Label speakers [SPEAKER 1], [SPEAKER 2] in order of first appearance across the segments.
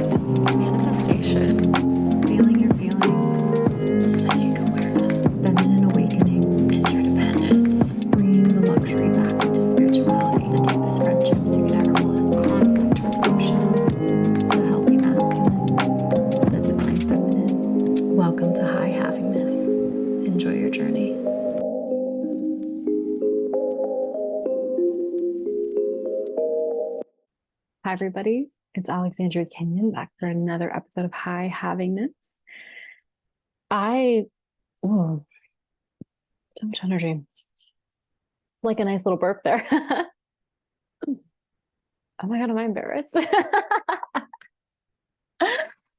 [SPEAKER 1] mindset, manifestation, feeling your feelings, psychic awareness, feminine awakening, interdependence, bringing the luxury back into spirituality, the deepest friendships you could ever want, conflict resolution, the healthy masculine, the divine feminine. Welcome to High Havingness. Enjoy your journey. Hi, everybody. It's Alexandra Kenyon back for another episode of High Havingness. Oh, so much energy. Like a nice little burp there. Oh my God, am I embarrassed?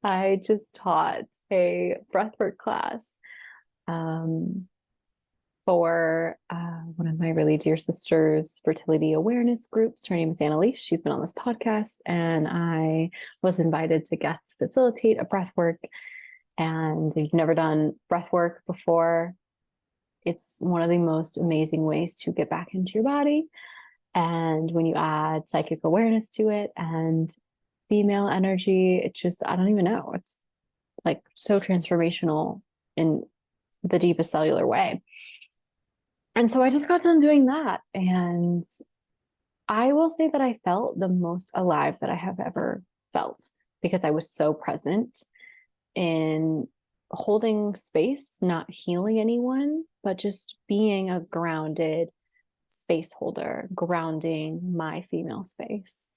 [SPEAKER 1] I just taught a breathwork class for one of my really dear sisters' fertility awareness groups. Her name is Annalise. She's been on this podcast, and I was invited to guest facilitate a breathwork. And if you've never done breathwork before, it's one of the most amazing ways to get back into your body. And when you add psychic awareness to it and female energy, it just, I don't even know. It's like so transformational in the deepest cellular way. And so I just got done doing that. And I will say that I felt the most alive that I have ever felt because I was so present in holding space, not healing anyone, but just being a grounded space holder, grounding my female space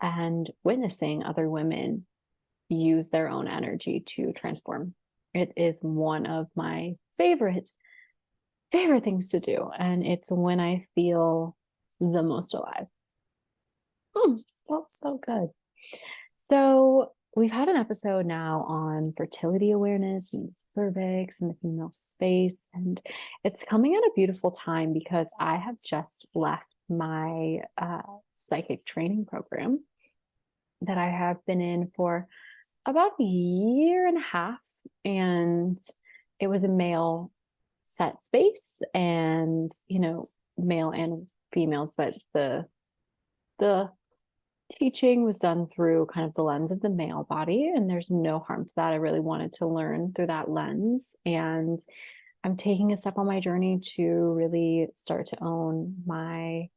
[SPEAKER 1] and witnessing other women use their own energy to transform. It is one of my favorite things to do. And it's when I feel the most alive. Felt so good. So we've had an episode now on fertility awareness and cervix and the female space. And it's coming at a beautiful time because I have just left my psychic training program that I have been in for about a year and a half. And it was a male set space and, male and females, but the teaching was done through kind of the lens of the male body, and there's no harm to that. I really wanted to learn through that lens, and I'm taking a step on my journey to really start to own my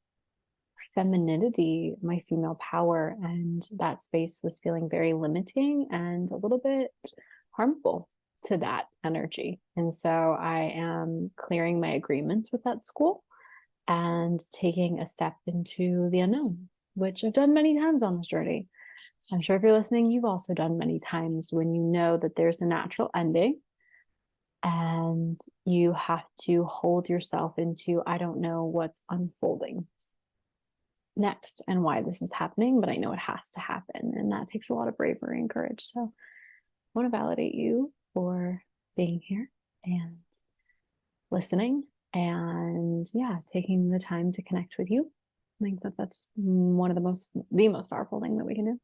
[SPEAKER 1] femininity, my female power, and that space was feeling very limiting and a little bit harmful to that energy. And so I am clearing my agreements with that school and taking a step into the unknown, which I've done many times on this journey. I'm sure if you're listening, you've also done many times when you know that there's a natural ending and you have to hold yourself into, I don't know what's unfolding next and why this is happening, but I know it has to happen. And that takes a lot of bravery and courage. So I want to validate you for being here and listening and taking the time to connect with you. I think that that's one of the most powerful thing that we can do.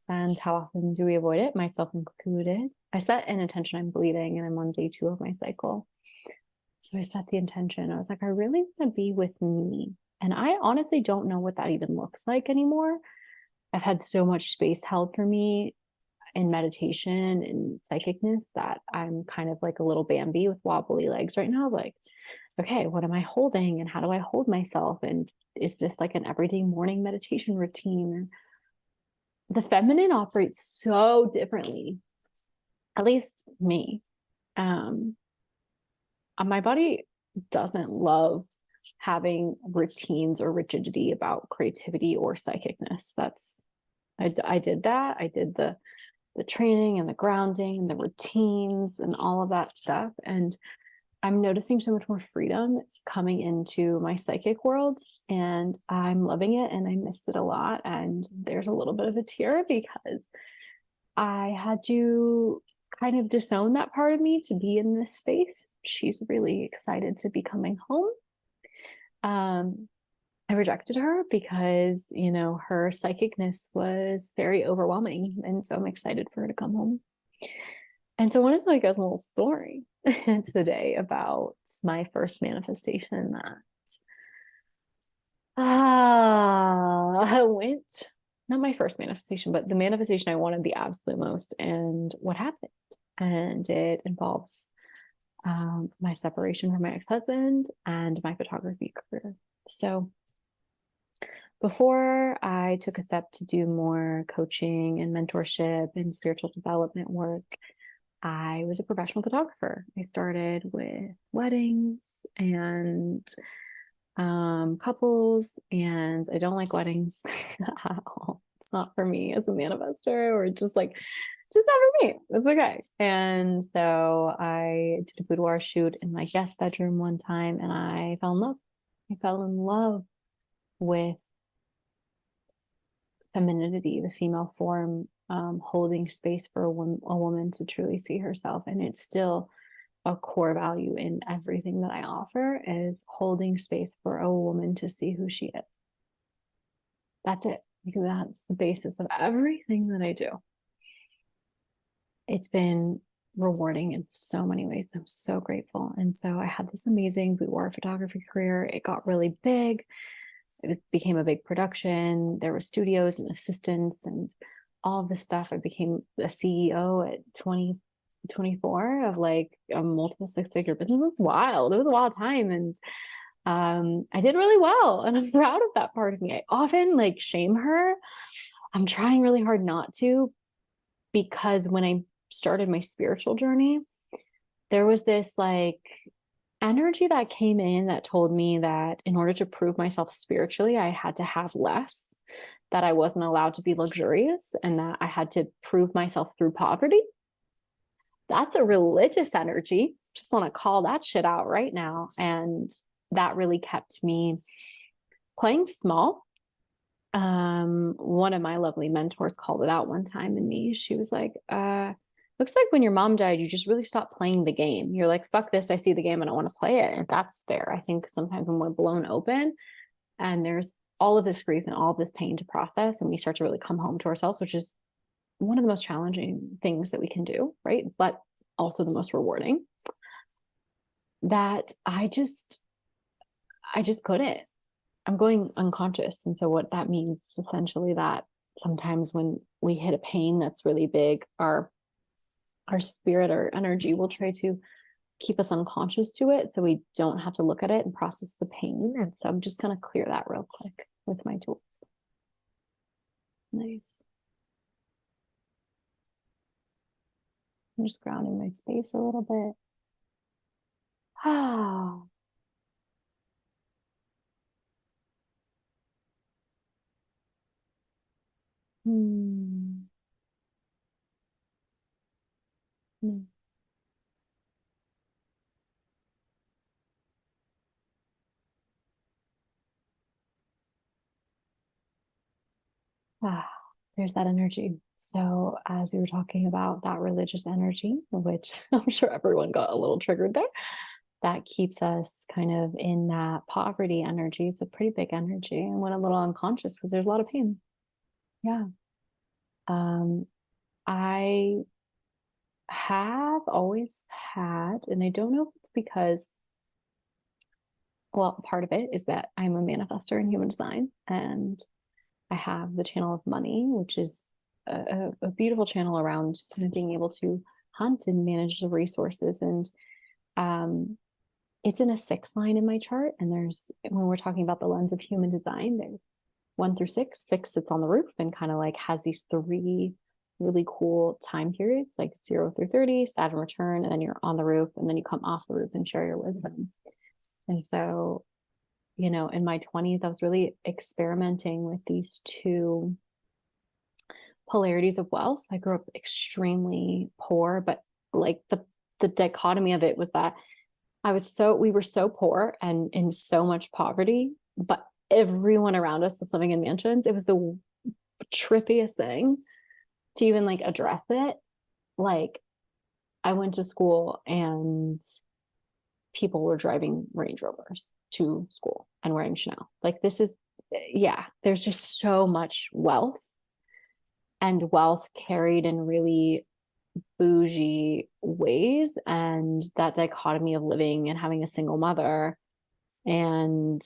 [SPEAKER 1] And how often do we avoid it? Myself included. I set an intention. I'm bleeding and I'm on day 2 of my cycle. So I set the intention. I was like, I really want to be with me. And I honestly don't know what that even looks like anymore. I've had so much space held for me in meditation and psychicness that I'm kind of like a little Bambi with wobbly legs right now. Like, okay, what am I holding and how do I hold myself? And is this like an everyday morning meditation routine? The feminine operates so differently, at least me. My body doesn't love having routines or rigidity about creativity or psychicness. I did that. I did the training and the grounding and the routines and all of that stuff. And I'm noticing so much more freedom coming into my psychic world, and I'm loving it, and I missed it a lot. And there's a little bit of a tear because I had to kind of disown that part of me to be in this space. She's really excited to be coming home. I rejected her because, her psychicness was very overwhelming. And so I'm excited for her to come home. And so I want to tell you guys a little story today about my first manifestation that I went not my first manifestation, but the manifestation I wanted the absolute most, and what happened. And it involves my separation from my ex-husband and my photography career. So before I took a step to do more coaching and mentorship and spiritual development work, I was a professional photographer. I started with weddings and couples, and I don't like weddings at all. It's not for me as a manifestor, or just like, just not for me. It's okay. And so I did a boudoir shoot in my guest bedroom one time, and I fell in love. I fell in love with femininity, the female form, holding space for a woman to truly see herself. And it's still a core value in everything that I offer, is holding space for a woman to see who she is. That's it. Because that's the basis of everything that I do. It's been rewarding in so many ways. I'm so grateful. And so I had this amazing boudoir photography career. It got really big. It became a big production. There were studios and assistants and all of this stuff. I became a CEO at 24 of like a multiple six-figure business. It was wild. It was a wild time. And I did really well. And I'm proud of that part of me. I often like shame her. I'm trying really hard not to, because when I started my spiritual journey, there was this like energy that came in that told me that in order to prove myself spiritually, I had to have less, that I wasn't allowed to be luxurious, and that I had to prove myself through poverty. That's a religious energy. Just want to call that shit out right now. And that really kept me playing small. One of my lovely mentors called it out one time in me. She was like, looks like when your mom died, you just really stopped playing the game. You're like, fuck this. I see the game. I don't want to play it. And that's fair. I think sometimes when we're blown open and there's all of this grief and all of this pain to process, and we start to really come home to ourselves, which is one of the most challenging things that we can do, right? But also the most rewarding, that I just couldn't. I'm going unconscious. And so what that means is essentially that sometimes when we hit a pain that's really big, our spirit or energy will try to keep us unconscious to it, so we don't have to look at it and process the pain. And so I'm just going to clear that real quick with my tools. Nice. I'm just grounding my space a little bit. Ah. Hmm. Ah, there's that energy. So as we were talking about that religious energy, which I'm sure everyone got a little triggered there, that keeps us kind of in that poverty energy. It's a pretty big energy, and went a little unconscious because there's a lot of pain. Yeah. I have always had, and I don't know if it's because, well, part of it is that I'm a manifestor in human design, and I have the channel of money, which is a beautiful channel around kind of being able to hunt and manage the resources. And it's in a 6 line in my chart. And there's, when we're talking about the lens of human design, there's 1 through 6. 6 sits on the roof and kind of like has these 3 really cool time periods, like 0 through 30, Saturn return, and then you're on the roof, and then you come off the roof and share your wisdom. And so, you know, in my 20s, I was really experimenting with these 2 polarities of wealth. I grew up extremely poor, but like the dichotomy of it was that we were so poor and in so much poverty, but everyone around us was living in mansions. It was the trippiest thing to even like address it. Like, I went to school and people were driving Range Rovers to school and wearing Chanel. Like, this is, yeah, there's just so much wealth, and wealth carried in really bougie ways. And that dichotomy of living and having a single mother and,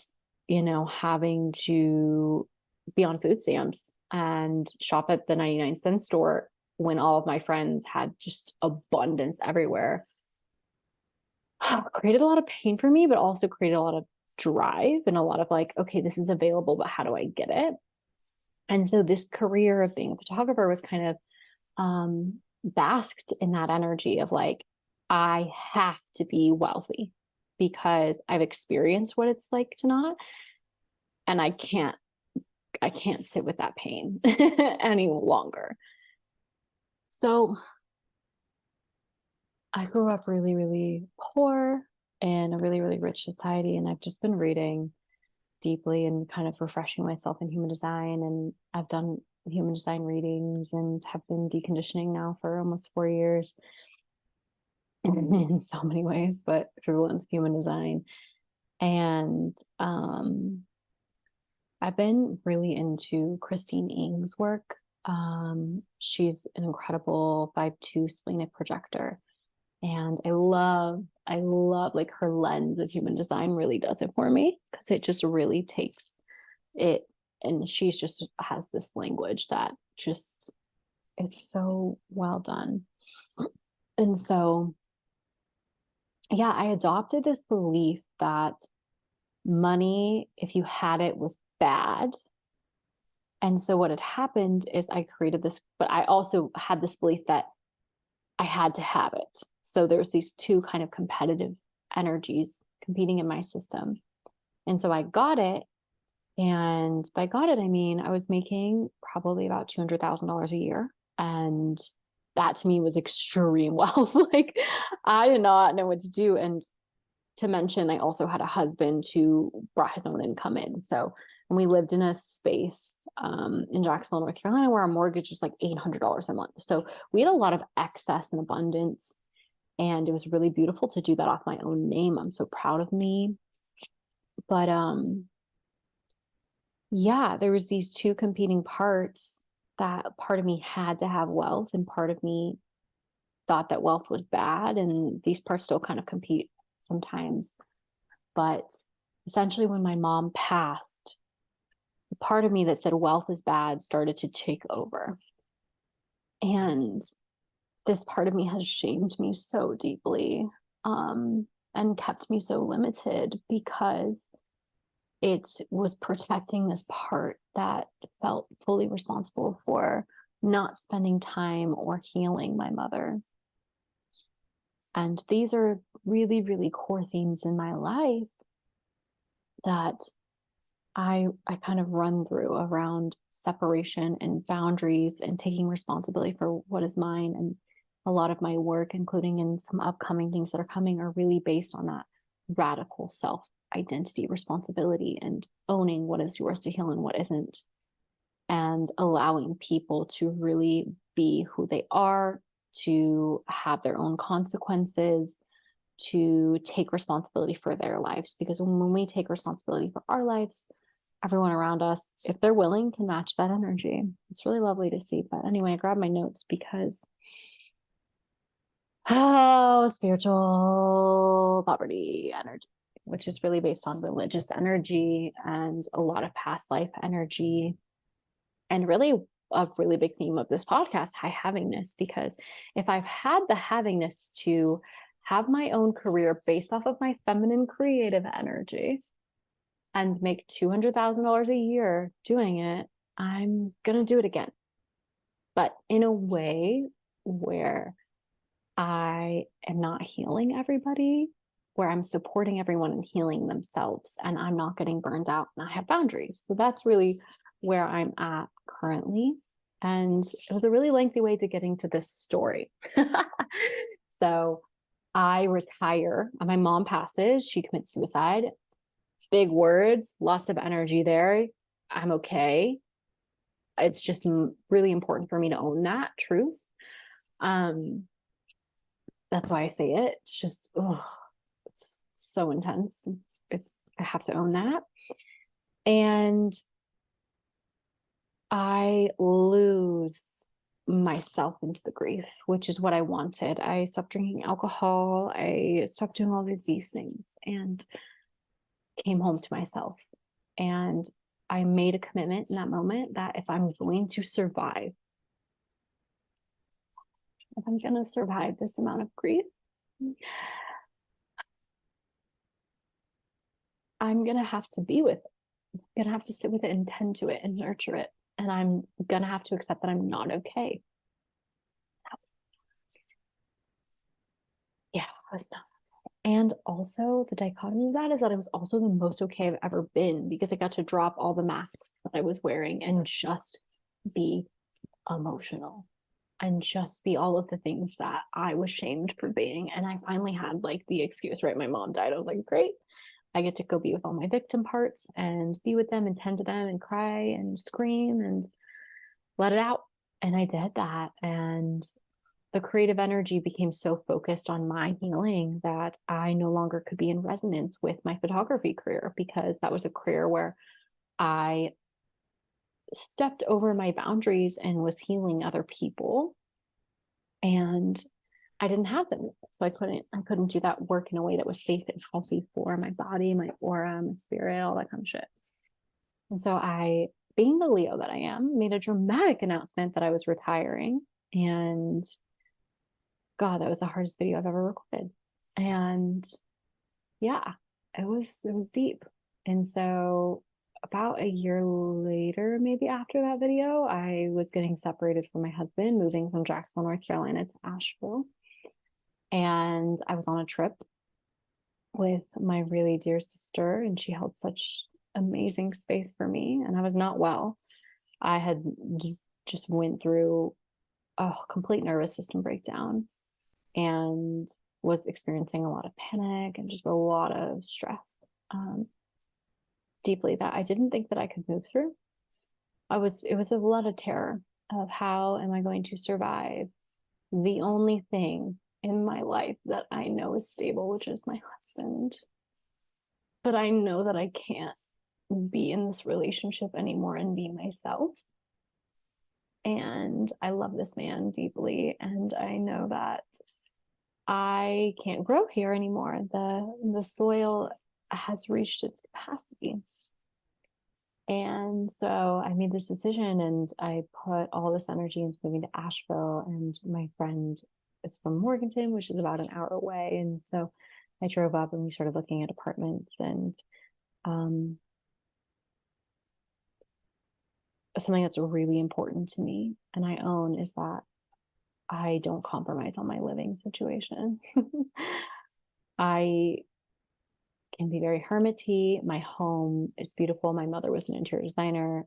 [SPEAKER 1] you know, having to be on food stamps and shop at the 99-cent store when all of my friends had just abundance everywhere. Created a lot of pain for me, but also created a lot of drive and a lot of like, okay, this is available, but how do I get it? And so this career of being a photographer was kind of basked in that energy of like, I have to be wealthy because I've experienced what it's like to not, and I can't sit with that pain any longer. So I grew up really, really poor in a really, really rich society. And I've just been reading deeply and kind of refreshing myself in human design. And I've done human design readings and have been deconditioning now for almost 4 years in so many ways, but through the lens of human design. And I've been really into Christine Ing's work. She's an incredible 5/2 splenic projector. And I love like her lens of human design really does it for me, because it just really takes it. And she's just has this language that just, it's so well done. And so, yeah, I adopted this belief that money, if you had it, was bad. And so what had happened is I created this, but I also had this belief that I had to have it. So there's these two kind of competitive energies competing in my system. And so I got it. And by got it, I mean, I was making probably about $200,000 a year. And that to me was extreme wealth. Like, I did not know what to do. And to mention, I also had a husband who brought his own income in. So, and we lived in a space in Jacksonville, North Carolina, where our mortgage was like $800 a month. So we had a lot of excess and abundance. And it was really beautiful to do that off my own name. I'm so proud of me. But yeah, there was these two competing parts. That part of me had to have wealth, and part of me thought that wealth was bad. And these parts still kind of compete sometimes. But essentially, when my mom passed, the part of me that said wealth is bad started to take over. And this part of me has shamed me so deeply, and kept me so limited, because it was protecting this part that felt fully responsible for not spending time or healing my mother. And these are really, really core themes in my life that I kind of run through around separation and boundaries and taking responsibility for what is mine. And a lot of my work, including in some upcoming things that are coming, are really based on that radical self identity responsibility and owning what is yours to heal and what isn't, and allowing people to really be who they are, to have their own consequences, to take responsibility for their lives. Because when we take responsibility for our lives, everyone around us, if they're willing, can match that energy. It's really lovely to see. But anyway, I grabbed my notes because spiritual poverty energy, which is really based on religious energy and a lot of past life energy, and really a really big theme of this podcast, high havingness. Because if I've had the havingness to have my own career based off of my feminine creative energy and make $200,000 a year doing it, I'm going to do it again, but in a way where I am not healing everybody, where I'm supporting everyone in healing themselves, and I'm not getting burned out, and I have boundaries. So that's really where I'm at currently. And it was a really lengthy way to getting to this story. So I retire. My mom passes. She commits suicide. Big words, lots of energy there. I'm okay. It's just really important for me to own that truth. That's why I say it. It's just, it's so intense. I have to own that. And I lose myself into the grief, which is what I wanted. I stopped drinking alcohol. I stopped doing all of these things and came home to myself. And I made a commitment in that moment that if I'm going to survive, if I'm going to survive this amount of grief, I'm going to have to be with it. I'm going to have to sit with it and tend to it and nurture it. And I'm going to have to accept that I'm not okay. Yeah, I was not. And also the dichotomy of that is that I was also the most okay I've ever been, because I got to drop all the masks that I was wearing and just be emotional and just be all of the things that I was shamed for being. And I finally had like the excuse, right? My mom died. I was like, great. I get to go be with all my victim parts and be with them and tend to them and cry and scream and let it out. And I did that. And the creative energy became so focused on my healing that I no longer could be in resonance with my photography career, because that was a career where I stepped over my boundaries and was healing other people, and I didn't have them. So I couldn't do that work in a way that was safe and healthy for my body, my aura, my spirit, all that kind of shit. And so I, being the Leo that I am, made a dramatic announcement that I was retiring. And God, that was the hardest video I've ever recorded. And yeah, it was deep. And so about a year later, maybe after that video, I was getting separated from my husband, moving from Jacksonville, North Carolina to Asheville. And I was on a trip with my really dear sister, and she held such amazing space for me. And I was not well. I had just went through a complete nervous system breakdown and was experiencing a lot of panic and just a lot of stress, deeply, that I didn't think that I could move through. It was a lot of terror of how am I going to survive the only thing in my life that I know is stable, which is my husband. But I know that I can't be in this relationship anymore and be myself. And I love this man deeply, and I know that I can't grow here anymore. The soil has reached its capacity. And so I made this decision, and I put all this energy into moving to Asheville. And my friend is from Morganton, which is about an hour away. And so I drove up and we started looking at apartments. And something that's really important to me and I own is that I don't compromise on my living situation. I can be very hermity. My home is beautiful. My mother was an interior designer.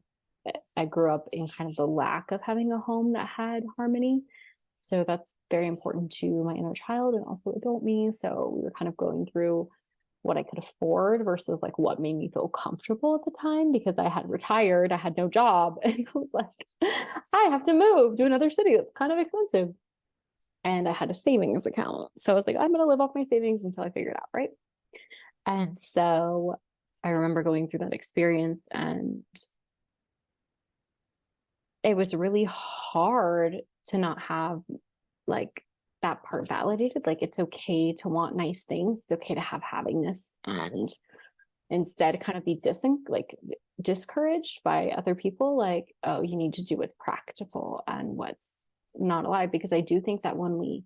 [SPEAKER 1] I grew up in kind of the lack of having a home that had harmony. So that's very important to my inner child and also adult me. So we were kind of going through what I could afford versus like what made me feel comfortable at the time, because I had retired, I had no job, and I was like, I have to move to another city that's kind of expensive. And I had a savings account. So I was like, I'm going to live off my savings until I figure it out, right? And so I remember going through that experience, and it was really hard to not have like that part validated. Like, it's okay to want nice things. It's okay to have havingness, and instead kind of be discouraged by other people. Like, oh, you need to do what's practical and what's not alive. Because I do think that when we,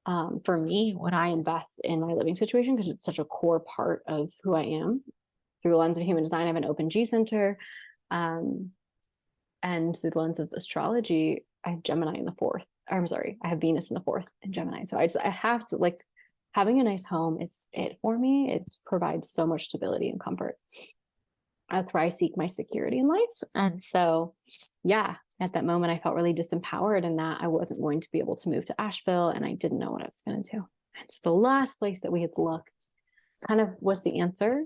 [SPEAKER 1] for me, when I invest in my living situation, because it's such a core part of who I am, through the lens of human design, I have an open G center. And through the lens of astrology, I have Gemini in the fourth. I'm sorry, I have Venus in the fourth in Gemini. So I have to, like, having a nice home is it for me. It provides so much stability and comfort. That's where I seek my security in life. And so, yeah, at that moment, I felt really disempowered, and that I wasn't going to be able to move to Asheville, and I didn't know what I was going to do. And so the last place that we had looked kind of was the answer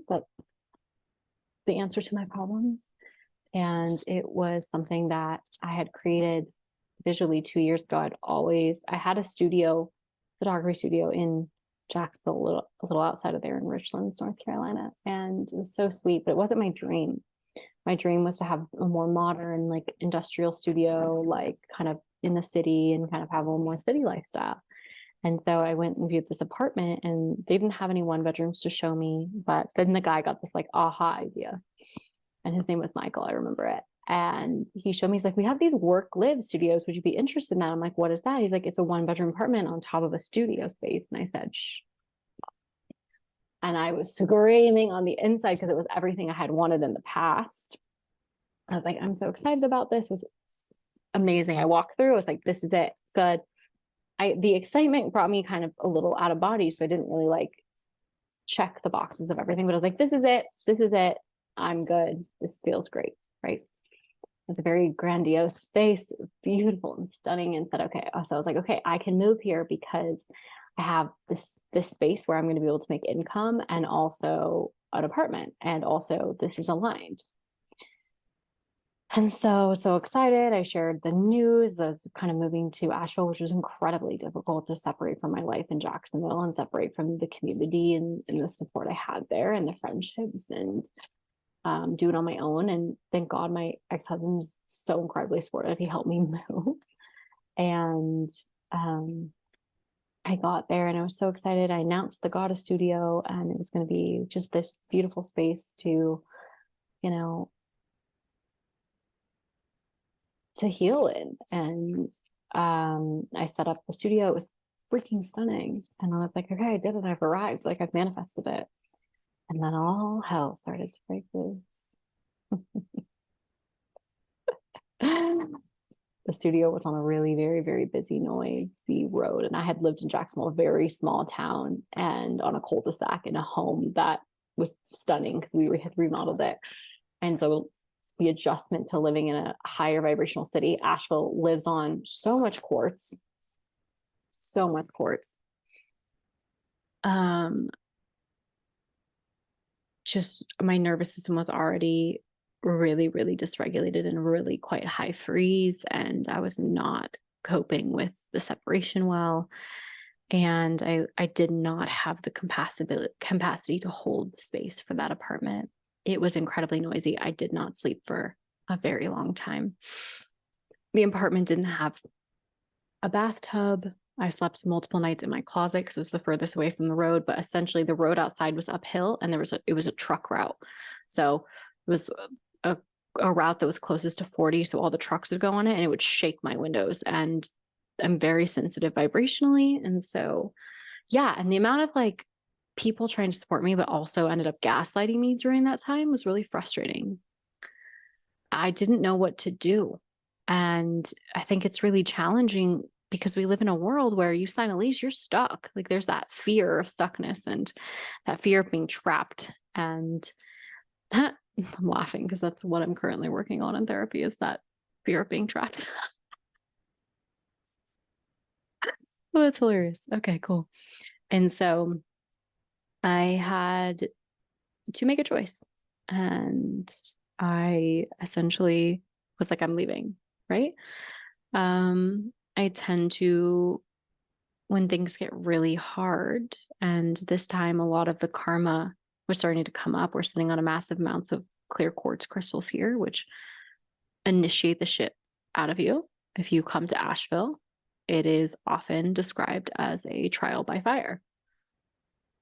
[SPEAKER 1] to my problems. And it was something that I had created visually 2 years ago. I had a photography studio in Jacksonville, a little outside of there in Richlands, North Carolina. And it was so sweet, but it wasn't my dream. My dream was to have a more modern, like, industrial studio, like kind of in the city, and kind of have a more city lifestyle. And so I went and viewed this apartment, and they didn't have any one bedrooms to show me, but then the guy got this like aha idea. and his name was Michael. I remember it. And he showed me, he's like, we have these work live studios. Would you be interested in that? I'm like, what is that? He's like, it's a 1-bedroom apartment on top of a studio space. And I said, shh. And I was screaming on the inside because it was everything I had wanted in the past. I was like, I'm so excited about this. It was amazing. I walked through, I was like, this is it. Good. The excitement brought me kind of a little out of body. So I didn't really like check the boxes of everything, but I was like, this is it. This is it. I'm good. This feels great. Right. It's a very grandiose space. It was beautiful and stunning. And said, okay. So I was like, okay, I can move here because I have this space where I'm going to be able to make income and also an apartment. And also this is aligned. And so excited. I shared the news. I was kind of moving to Asheville, which was incredibly difficult to separate from my life in Jacksonville and separate from the community and the support I had there and the friendships, and do it on my own. And thank God my ex-husband was so incredibly supportive. He helped me move. And I got there and I was so excited. I announced the Goddess Studio, and it was going to be just this beautiful space to, to heal in. And I set up the studio. It was freaking stunning. And I was like, okay, I did it. I've arrived. Like, I've manifested it. And then all hell started to break loose. The studio was on a really very, very busy, noisy road. And I had lived in Jacksonville, a very small town, and on a cul-de-sac in a home that was stunning because we had remodeled it. And so the adjustment to living in a higher vibrational city, Asheville lives on so much quartz. Just my nervous system was already really, really dysregulated and really quite high freeze. And I was not coping with the separation well. And I did not have the capacity to hold space for that apartment. It was incredibly noisy. I did not sleep for a very long time. The apartment didn't have a bathtub. I slept multiple nights in my closet because it was the furthest away from the road, but essentially the road outside was uphill and it was a truck route. So it was a route that was closest to 40. So all the trucks would go on it and it would shake my windows, and I'm very sensitive vibrationally. And so, yeah. And the amount of like people trying to support me, but also ended up gaslighting me during that time was really frustrating. I didn't know what to do. And I think it's really challenging because we live in a world where you sign a lease, you're stuck. Like, there's that fear of stuckness and that fear of being trapped. And I'm laughing because that's what I'm currently working on in therapy, is that fear of being trapped. Oh, that's hilarious. Okay, cool. And so I had to make a choice, and I essentially was like, I'm leaving, right? I tend to, when things get really hard, and this time a lot of the karma was starting to come up. We're sitting on a massive amounts of clear quartz crystals here, which initiate the shit out of you. If you come to Asheville, it is often described as a trial by fire.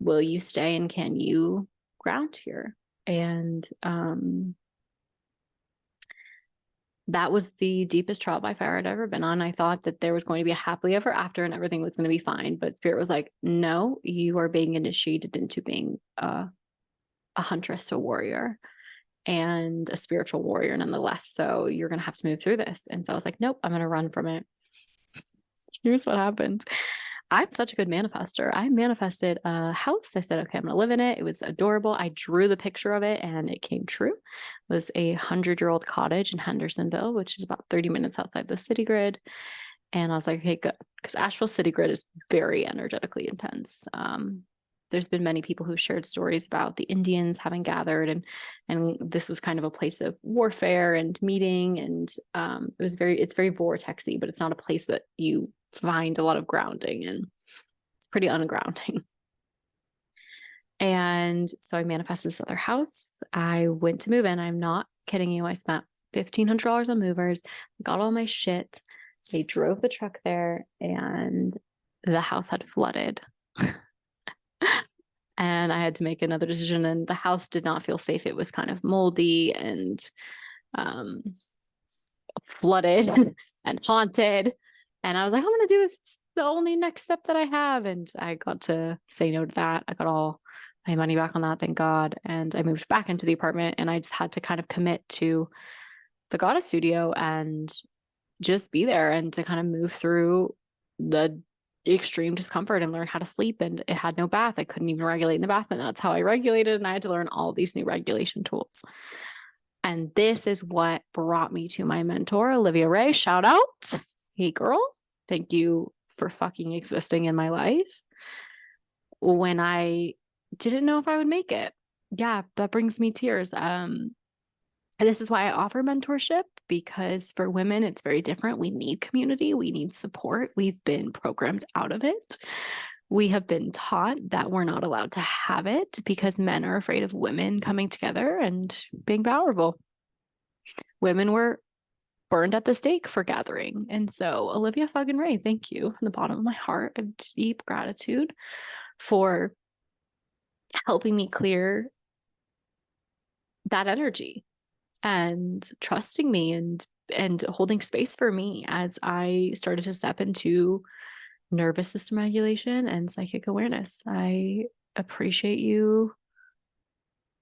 [SPEAKER 1] Will you stay and can you ground here? And that was the deepest trial by fire I'd ever been on. I thought that there was going to be a happily ever after and everything was going to be fine. But Spirit was like, no, you are being initiated into being a huntress, a warrior, and a spiritual warrior nonetheless. So you're going to have to move through this. And so I was like, nope, I'm going to run from it. Here's what happened. I'm such a good manifester. I manifested a house. I said, okay, I'm going to live in it. It was adorable. I drew the picture of it and it came true. It was a 100-year-old cottage in Hendersonville, which is about 30 minutes outside the city grid. And I was like, okay, good. Because Asheville city grid is very energetically intense. There's been many people who shared stories about the Indians having gathered, and this was kind of a place of warfare and meeting. And it's very vortexy, but it's not a place that you find a lot of grounding, and it's pretty ungrounding. And so I manifested this other house. I went to move in. I'm not kidding you. I spent $1,500 on movers, got all my shit. They drove the truck there, and the house had flooded. and I had to make another decision, and the house did not feel safe. It was kind of moldy and um, flooded and haunted. And I was like, I'm going to do this. It's the only next step that I have. And I got to say no to that. I got all my money back on that, thank God. And I moved back into the apartment, and I just had to kind of commit to the goddess studio and just be there, and to kind of move through the extreme discomfort and learn how to sleep. And it had no bath. I couldn't even regulate in the bath. And that's how I regulated. And I had to learn all these new regulation tools. And this is what brought me to my mentor, Olivia Ray. Shout out. Hey, girl. Thank you for fucking existing in my life when I didn't know if I would make it. Yeah, that brings me tears. And this is why I offer mentorship, because for women, it's very different. We need community. We need support. We've been programmed out of it. We have been taught that we're not allowed to have it because men are afraid of women coming together and being powerful. Women were burned at the stake for gathering. And so, Olivia fucking Ray, thank you from the bottom of my heart. I have deep gratitude for helping me clear that energy and trusting me and holding space for me as I started to step into nervous system regulation and psychic awareness. I appreciate you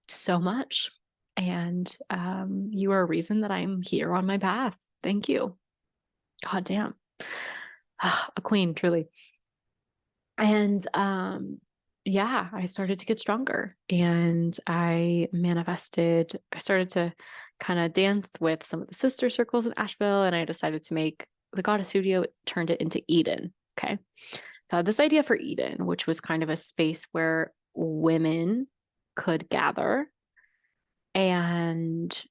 [SPEAKER 1] so much. And you are a reason that I'm here on my path. Thank you. God damn. A queen, truly. And yeah, I started to get stronger, and I started to kind of dance with some of the sister circles in Asheville, and I decided to make the Goddess Studio, turned it into Eden. Okay. So I had this idea for Eden, which was kind of a space where women could gather and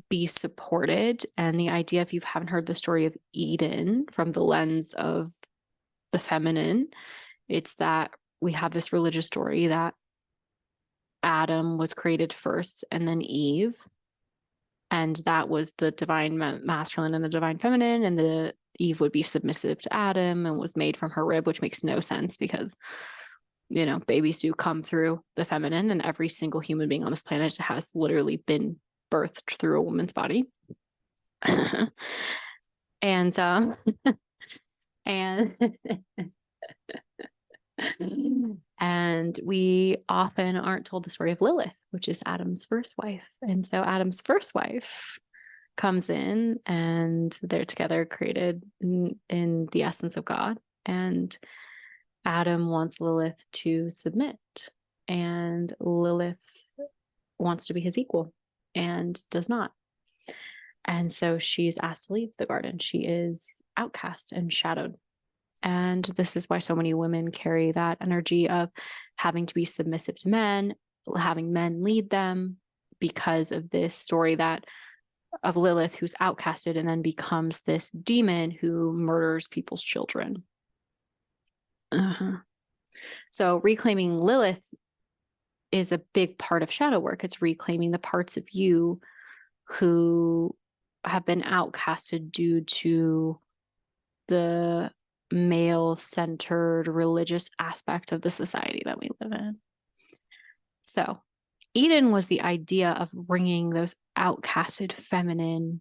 [SPEAKER 1] be supported. And the idea, if you haven't heard the story of Eden from the lens of the feminine, it's that we have this religious story that Adam was created first and then Eve. And that was the divine masculine and the divine feminine. And the Eve would be submissive to Adam and was made from her rib, which makes no sense because, you know, babies do come through the feminine, and every single human being on this planet has literally been birthed through a woman's body. and and we often aren't told the story of Lilith, which is Adam's first wife. And so Adam's first wife comes in, and they're together created in the essence of God. And Adam wants Lilith to submit, and Lilith wants to be his equal and does not. And so she's asked to leave the garden. She is outcast and shadowed. And this is why so many women carry that energy of having to be submissive to men, having men lead them, because of this story that of Lilith, who's outcasted and then becomes this demon who murders people's children. So reclaiming Lilith is a big part of shadow work. It's reclaiming the parts of you who have been outcasted due to the male-centered religious aspect of the society that we live in. So Eden was the idea of bringing those outcasted feminine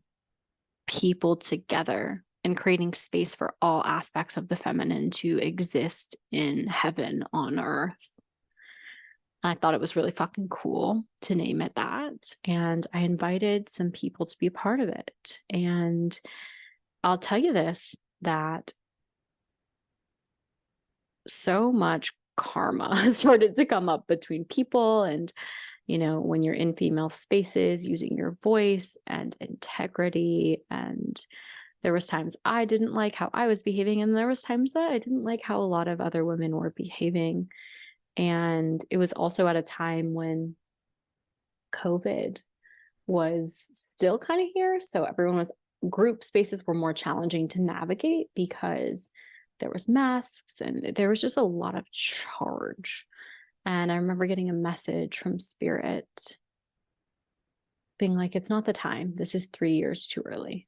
[SPEAKER 1] people together and creating space for all aspects of the feminine to exist in heaven on earth. I thought it was really fucking cool to name it that. And I invited some people to be a part of it. And I'll tell you this, that so much karma has started to come up between people. And, you know, when you're in female spaces, using your voice and integrity. And there was times I didn't like how I was behaving. And there was times that I didn't like how a lot of other women were behaving. And it was also at a time when COVID was still kind of here. So group spaces were more challenging to navigate because there was masks and there was just a lot of charge. And I remember getting a message from Spirit being like, it's not the time. This is 3 years too early.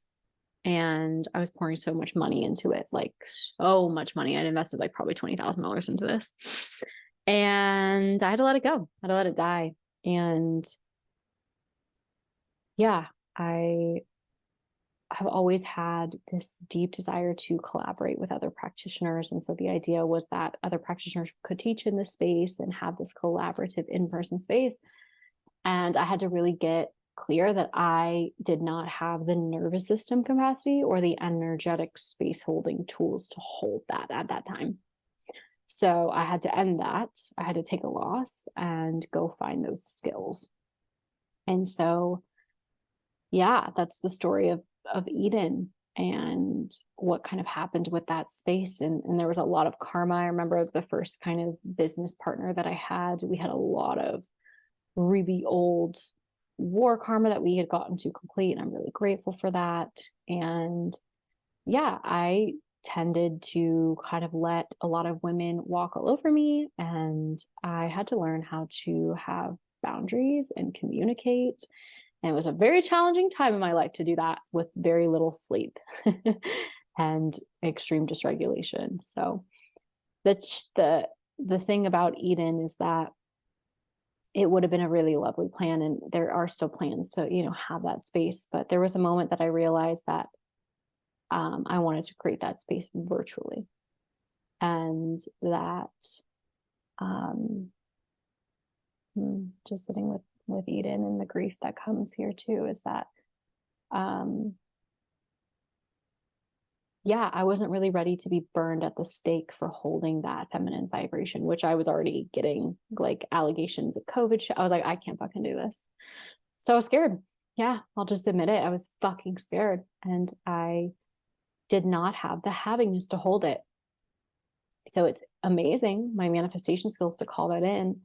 [SPEAKER 1] And I was pouring so much money into it, like so much money. I'd invested like probably $20,000 into this. And I had to let it go. I had to let it die. And yeah, I have always had this deep desire to collaborate with other practitioners. And so the idea was that other practitioners could teach in this space and have this collaborative in-person space. And I had to really get clear that I did not have the nervous system capacity or the energetic space holding tools to hold that at that time. So I had to end that. I had to take a loss and go find those skills. And so, yeah, that's the story of Eden and what kind of happened with that space. And there was a lot of karma. I remember the first kind of business partner that I had, we had a lot of really old war karma that we had gotten to complete. And I'm really grateful for that. And yeah, I tended to kind of let a lot of women walk all over me. And I had to learn how to have boundaries and communicate. And it was a very challenging time in my life to do that with very little sleep and extreme dysregulation. So the thing about Eden is that it would have been a really lovely plan. And there are still plans to, have that space. But there was a moment that I realized that I wanted to create that space virtually. And that just sitting with Eden and the grief that comes here too is that I wasn't really ready to be burned at the stake for holding that feminine vibration, which I was already getting like allegations of COVID. I was like, I can't fucking do this. So I was scared. Yeah, I'll just admit it. I was fucking scared. And I did not have the havingness to hold it. So it's amazing, my manifestation skills to call that in.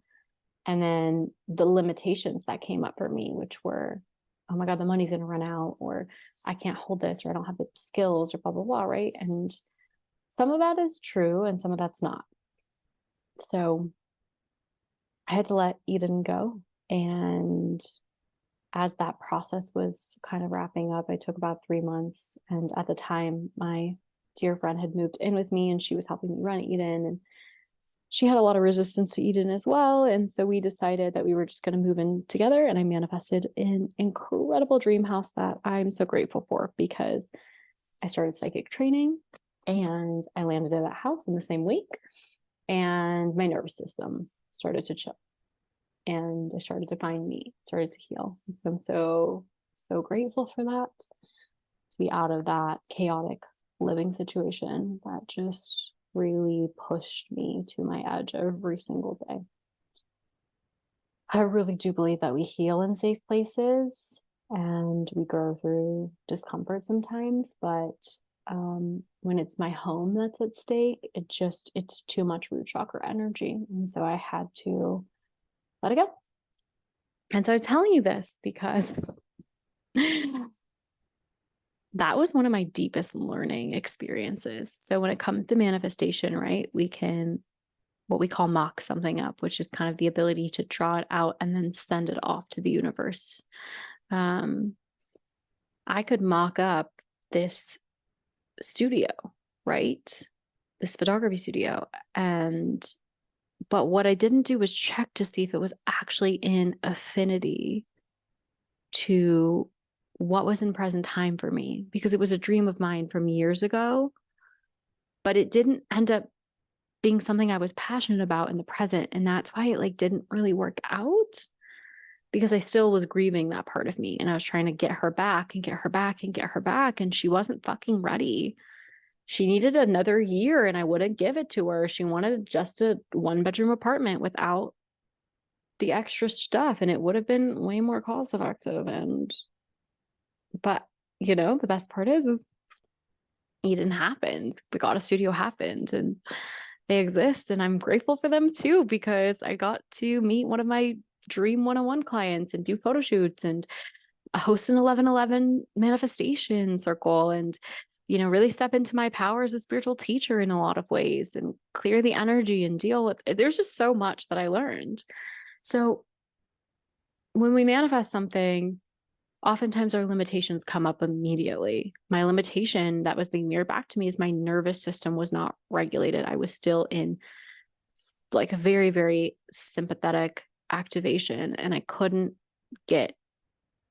[SPEAKER 1] And then the limitations that came up for me, which were, oh my God, the money's going to run out, or I can't hold this, or I don't have the skills, or blah, blah, blah. Right. And some of that is true and some of that's not. So I had to let Eden go. And as that process was kind of wrapping up, I took about 3 months. And at the time, my dear friend had moved in with me and she was helping me run Eden. And she had a lot of resistance to Eden as well. And so we decided that we were just going to move in together. And I manifested an incredible dream house that I'm so grateful for, because I started psychic training and I landed in that house in the same week. And my nervous system started to chill. And I started to find me, started to heal. So I'm so grateful for that, to be out of that chaotic living situation that just really pushed me to my edge every single day. I really do believe that we heal in safe places and we grow through discomfort sometimes, but when it's my home that's at stake, it's too much root chakra energy. And so I had to let it go. And so I'm telling you this because that was one of my deepest learning experiences. So when it comes to manifestation, right, we can, what we call mock something up, which is kind of the ability to draw it out and then send it off to the universe. I could mock up this studio, right? This photography studio. But what I didn't do was check to see if it was actually in affinity to what was in present time for me, because it was a dream of mine from years ago, but it didn't end up being something I was passionate about in the present. And that's why it didn't really work out, because I still was grieving that part of me and I was trying to get her back and get her back and get her back. And she wasn't fucking ready. She needed another year and I wouldn't give it to her. She wanted just a 1-bedroom apartment without the extra stuff. And it would have been way more cost effective. But the best part is Eden happens. The Goddess Studio happened and they exist. And I'm grateful for them too, because I got to meet one of my dream one-on-one clients and do photo shoots and host an 11/11 manifestation circle and, really step into my power as a spiritual teacher in a lot of ways and clear the energy and deal with it. There's just so much that I learned. So when we manifest something, oftentimes our limitations come up immediately. My limitation that was being mirrored back to me is my nervous system was not regulated. I was still in like a very, very sympathetic activation, and I couldn't get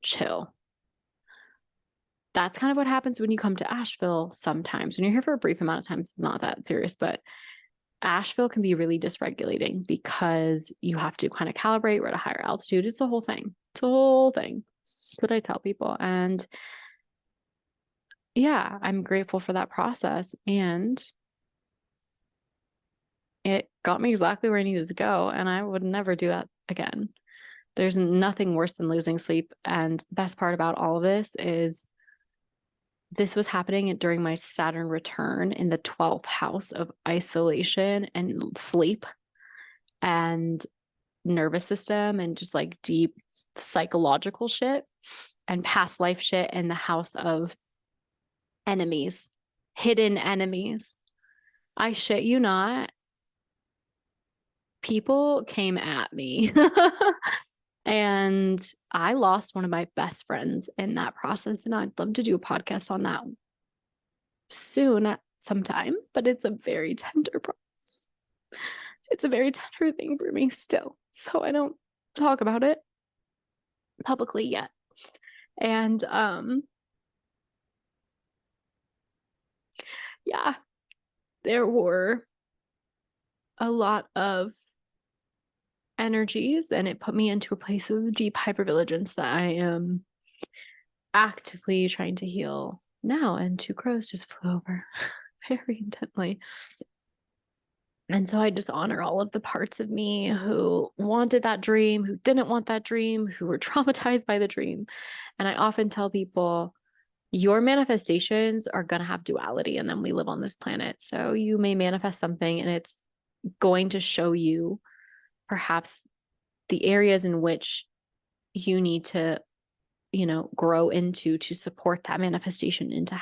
[SPEAKER 1] chill. That's kind of what happens when you come to Asheville sometimes. When you're here for a brief amount of time, it's not that serious, but Asheville can be really dysregulating because you have to kind of calibrate. We're at a higher altitude. It's a whole thing. It's a whole thing. That's what I tell people. And yeah, I'm grateful for that process. And it got me exactly where I needed to go. And I would never do that again. There's nothing worse than losing sleep. And the best part about all of this is this was happening during my Saturn return in the 12th house of isolation and sleep and nervous system and just like deep psychological shit and past life shit in the house of enemies, hidden enemies. I shit you not. People came at me. And I lost one of my best friends in that process. And I'd love to do a podcast on that soon at some time, but it's a very tender process. It's a very tender thing for me still. So I don't talk about it publicly yet. And yeah, there were a lot of energies, and it put me into a place of deep hypervigilance that I am actively trying to heal now. And 2 crows just flew over very intently. And so I just honor all of the parts of me who wanted that dream, who didn't want that dream, who were traumatized by the dream. And I often tell people, your manifestations are going to have duality in them. We live on this planet. So you may manifest something and it's going to show you perhaps the areas in which you need to, grow into to support that manifestation into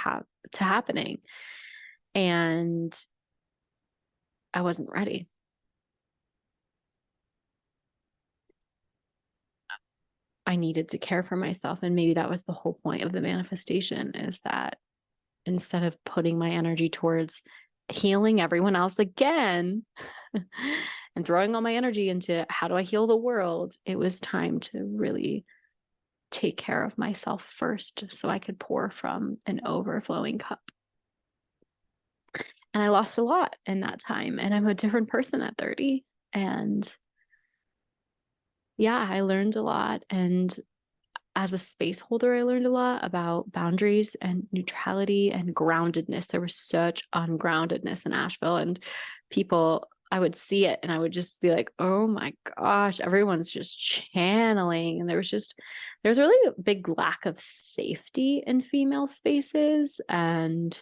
[SPEAKER 1] happening. And I wasn't ready. I needed to care for myself. And maybe that was the whole point of the manifestation, is that instead of putting my energy towards healing everyone else again and throwing all my energy into how do I heal the world, it was time to really take care of myself first so I could pour from an overflowing cup. And I lost a lot in that time, and I'm a different person at 30. And yeah, I learned a lot. And as a space holder, I learned a lot about boundaries and neutrality and groundedness. There was such ungroundedness in Asheville, and people, I would see it and I would just be like, oh my gosh, everyone's just channeling. And there's really a big lack of safety in female spaces. And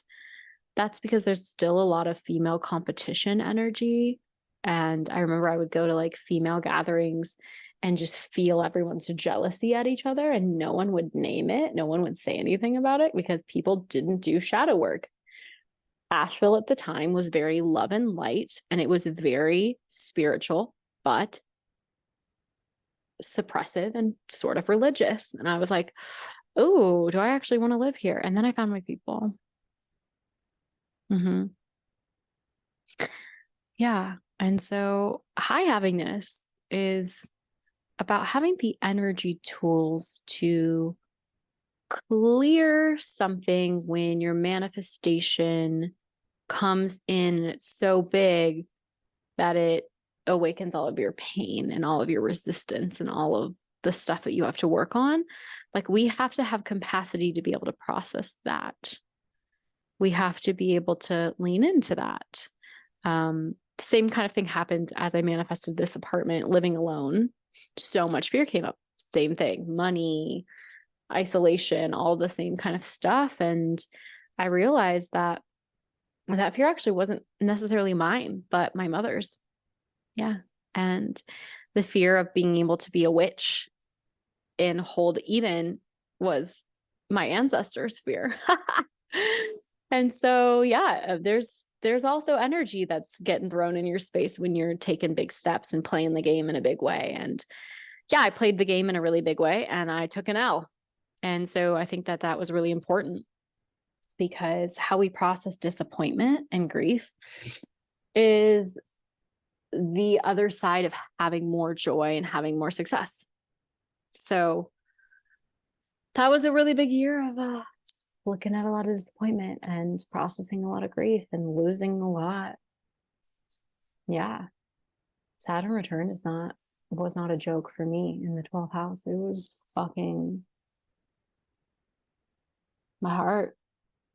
[SPEAKER 1] that's because there's still a lot of female competition energy. And I remember I would go to like female gatherings and just feel everyone's jealousy at each other, and no one would name it. No one would say anything about it because people didn't do shadow work. Asheville at the time was very love and light, and it was very spiritual, but suppressive and sort of religious. And I was like, oh, do I actually want to live here? And then I found my people. Yeah. And so high havingness is about having the energy tools to clear something when your manifestation comes in and it's so big that it awakens all of your pain and all of your resistance and all of the stuff that you have to work on. Like, we have to have capacity to be able to process that. We have to be able to lean into that. Same kind of thing happened as I manifested this apartment, living alone. So much fear came up. Same thing, money, isolation, all the same kind of stuff. And I realized that fear actually wasn't necessarily mine, but my mother's. Yeah. And the fear of being able to be a witch in Hold Eden was my ancestors' fear. And so, yeah, there's also energy that's getting thrown in your space when you're taking big steps and playing the game in a big way. And yeah, I played the game in a really big way and I took an L. And so I think that was really important, because how we process disappointment and grief is the other side of having more joy and having more success. So that was a really big year of looking at a lot of disappointment and processing a lot of grief and losing a lot. Yeah. Saturn return was not a joke for me in the 12th house. It was fucking my heart.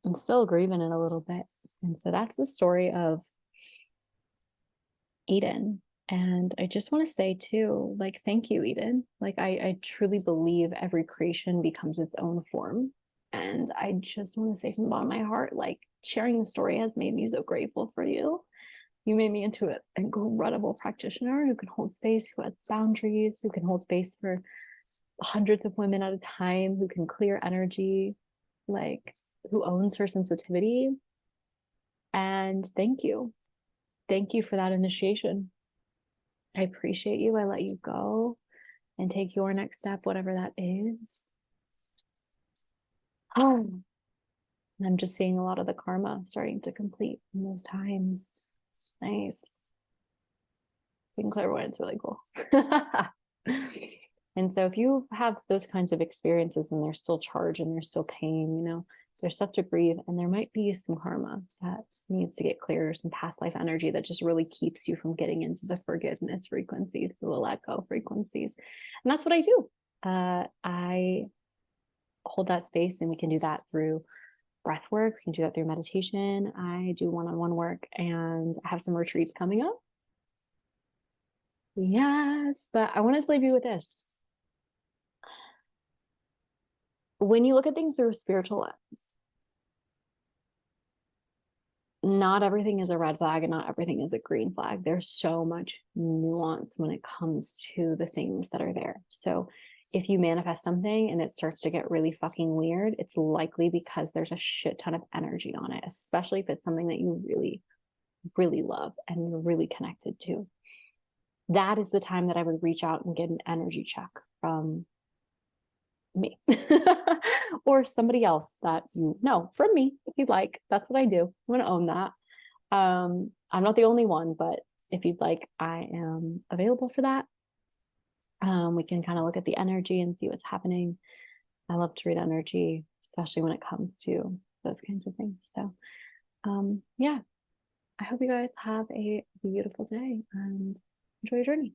[SPEAKER 1] I'm still grieving it a little bit. And so that's the story of Eden. And I just want to say too, like, thank you, Eden. Like, I truly believe every creation becomes its own form. And I just want to say from the bottom of my heart, like, sharing the story has made me so grateful for you. You made me into an incredible practitioner who can hold space, who has boundaries, who can hold space for hundreds of women at a time, who can clear energy, like, who owns her sensitivity. And thank you. Thank you for that initiation. I appreciate you. I let you go and take your next step, whatever that is. Oh, I'm just seeing a lot of the karma starting to complete in those times. Nice. Being clairvoyant is really cool. And so if you have those kinds of experiences and there's still charge and there's still pain, you know, there's stuff to breathe, and there might be some karma that needs to get clear, some past life energy that just really keeps you from getting into the forgiveness frequencies, the let go frequencies. And that's what I do. I hold that space, and we can do that through breath work. We can do that through meditation. I do one-on-one work, and I have some retreats coming up. Yes, but I want to leave you with this. When you look at things through a spiritual lens, not everything is a red flag and not everything is a green flag. There's so much nuance when it comes to the things that are there. So if you manifest something and it starts to get really fucking weird, it's likely because there's a shit ton of energy on it, especially if it's something that you really, really love and you're really connected to. That is the time that I would reach out and get an energy check from me or somebody else that you know from me, if you'd like. That's what I do. I'm going to own that. I'm not the only one, but if you'd like, I am available for that. We can kind of look at the energy and see what's happening. I love to read energy, especially when it comes to those kinds of things. So yeah, I hope you guys have a beautiful day and enjoy your journey.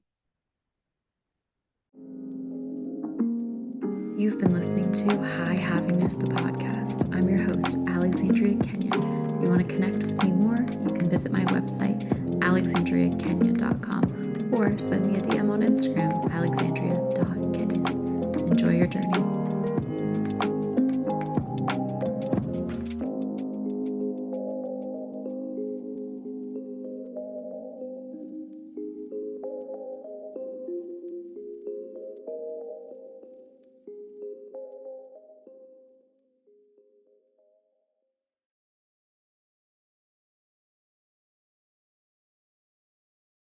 [SPEAKER 2] You've been listening to Hi Havingness, the podcast. I'm your host, Alexandria Kenyon. If you want to connect with me more, you can visit my website, alexandriakenyon.com, or send me a DM on Instagram, alexandria.kenyon. Enjoy your journey.